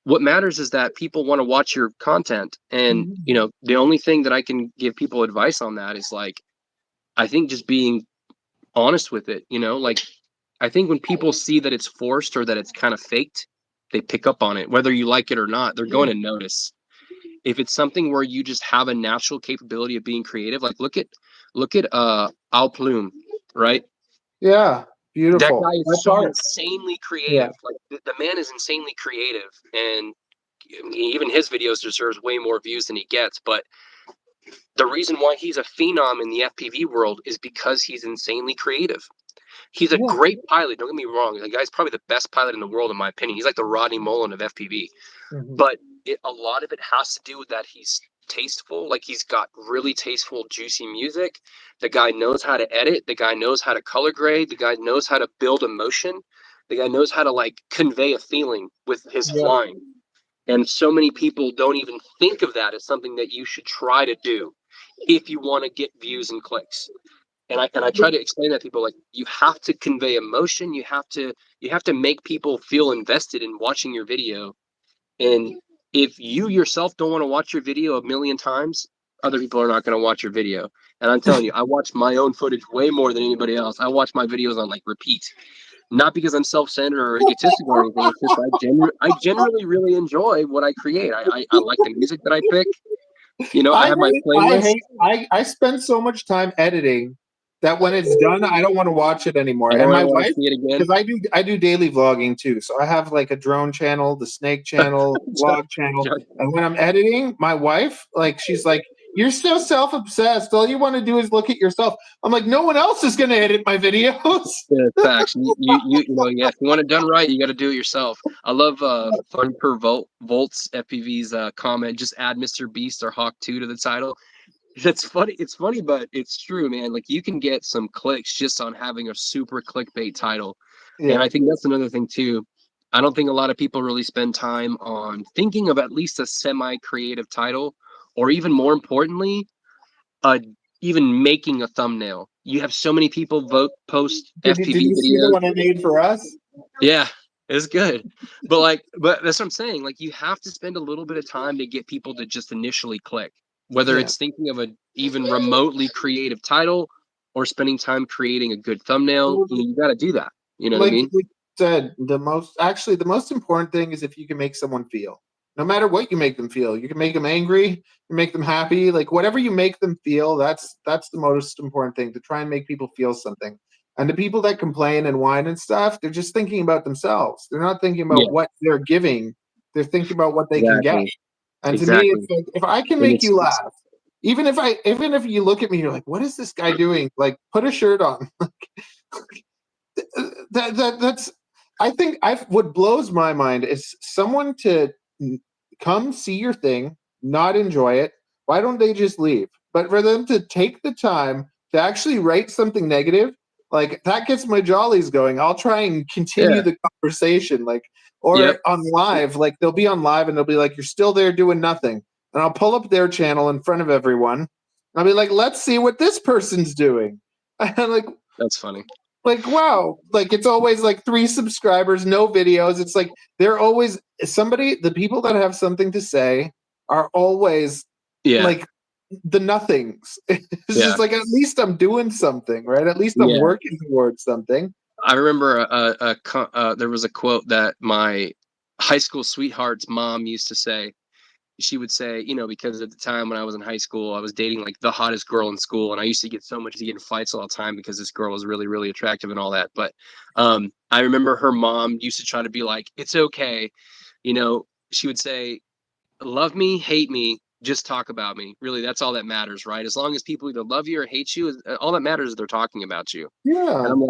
what matters is that people want to watch your content. And, Mhm. the only thing that I can give people advice on that is like, I think just being honest with it, like I think when people see that it's forced or that it's kind of faked, they pick up on it. Whether you like it or not, they're going Yeah. to notice. If it's something where you just have a natural capability of being creative, like look at Al Plume, right? Yeah. That Beautiful. guy is That's so art. insanely Yeah. creative. Like the man is insanely creative, and I mean, even his videos deserves way more views than he gets. But the reason why he's a phenom in the FPV world is because he's insanely creative. He's a Yeah. great pilot. Don't get me wrong. The guy's probably the best pilot in the world, in my opinion. He's like the Rodney Mullen of FPV. Mhm. But a lot of it has to do with that he's tasteful. Like he's got really tasteful, juicy music. The guy knows how to edit. The guy knows how to color grade. The guy knows how to build emotion. The guy knows how to like convey a feeling with his Yeah. flying. And so many people don't even think of that as something that you should try to do if you want to get views and clicks. And I try to explain that to people, like you have to convey emotion. You have to make people feel invested in watching your video. And if you yourself don't want to watch your video a million times, other people are not going to watch your video. And I'm telling you, I watch my own footage way more than anybody else. I watch my videos on like repeat, not because I'm self-centered or egotistical or anything. It's just I generally really enjoy what I create. I like the music that I pick. I have my playlist. I spend so much time editing that when it's done, I don't want to watch it anymore. I And don't my ever want to wife, see it again. because I do daily vlogging too. So I have like a drone channel, the snake channel, vlog channel. And when I'm editing, my wife, like she's like, "You're so self-obsessed. All you want to do is look at yourself." I'm like, "No one else is gonna edit my videos." Yeah, facts. Yeah. If you want it done right, you got to do it yourself. I love Fun Per Volts FPV's comment. Just add Mr. Beast or Hawk 2 to the title. That's funny. It's funny, but it's true, man. Like you can get some clicks just on having a super clickbait title, and Yeah. I think that's another thing too. I don't think a lot of people really spend time on thinking of at least a semi-creative title, or even more importantly, uh, even making a thumbnail. You have so many people post Did FPV you see the videos. one I made for us? Yeah, it's good. But that's what I'm saying. Like you have to spend a little bit of time to get people to just initially click. Whether Yeah. it's thinking of a even remotely creative title or spending time creating a good thumbnail, you got to do that. You know what I like mean? you said, the most important thing is if you can make someone feel. No matter what you make them feel, you can make them angry, you make them happy, like whatever you make them feel. That's the most important thing, to try and make people feel something. And the people that complain and whine and stuff, they're just thinking about themselves. They're not thinking about Yeah, what they're giving. They're thinking about what they can get. exactly. And to me, Exactly. it's like if I can And make you laugh, even if you look at me, you're like, what is this guy doing? Like, put a shirt on. That's I think I what blows my mind is someone to come see your thing, not enjoy it. Why don't they just leave? But for them to take the time to actually write something negative, like that gets my jollies going. I'll try and continue yeah. the conversation, like Yep. or on live, like they'll be on live and they'll be like, "You're still there doing nothing," and I'll pull up their channel in front of everyone. I'll be like, "Let's see what this person's doing." And That's funny. wow, like it's always like 3 subscribers, no videos. It's like they're always somebody, the people that have something to say are always Yeah. like the nothings. It's Yeah. just like, at least I'm doing something, right? At least I'm Yeah. working towards something. I remember there was a quote that my high school sweetheart's mom used to say. She would say, because at the time when I was in high school, I was dating like the hottest girl in school, and I used to get in fights all the time because this girl was really, really attractive and all that. But I remember her mom used to try to be like, "It's okay," She would say, love me, hate me, just talk about me. Really, that's all that matters, right? As long as people either love you or hate you, all that matters is they're talking about you. And Yeah. I'm